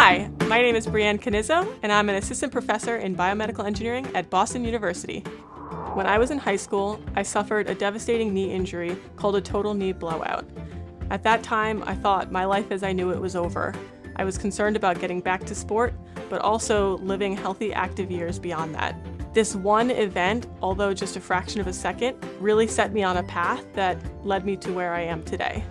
Hi, my name is Brianne Connizzo, and I'm an assistant professor in biomedical engineering at Boston University. When I was in high school, I suffered a devastating knee injury called a total knee blowout. At that time, I thought my life as I knew it was over. I was concerned about getting back to sport, but also living healthy, active years beyond that. This one event, although just a fraction of a second, really set me on a path that led me to where I am today.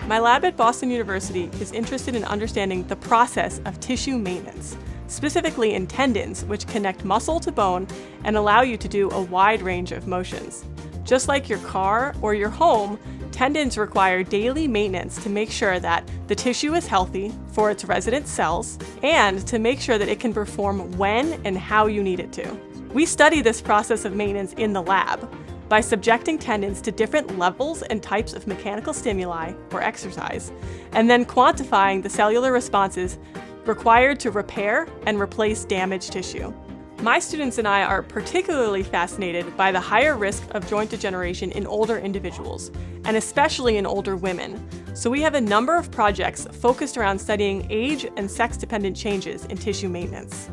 My lab at Boston University is interested in understanding the process of tissue maintenance, specifically in tendons, which connect muscle to bone and allow you to do a wide range of motions. Just like your car or your home, tendons require daily maintenance to make sure that the tissue is healthy for its resident cells and to make sure that it can perform when and how you need it to. We study this process of maintenance in the lab by subjecting tendons to different levels and types of mechanical stimuli or exercise, and then quantifying the cellular responses required to repair and replace damaged tissue. My students and I are particularly fascinated by the higher risk of joint degeneration in older individuals, and especially in older women. So we have a number of projects focused around studying age and sex-dependent changes in tissue maintenance.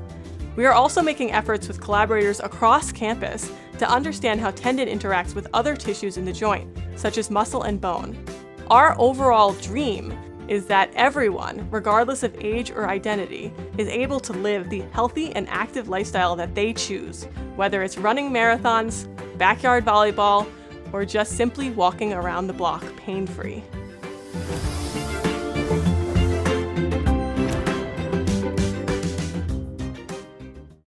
We are also making efforts with collaborators across campus to understand how tendon interacts with other tissues in the joint, such as muscle and bone. Our overall dream is that everyone, regardless of age or identity, is able to live the healthy and active lifestyle that they choose, whether it's running marathons, backyard volleyball, or just simply walking around the block pain-free.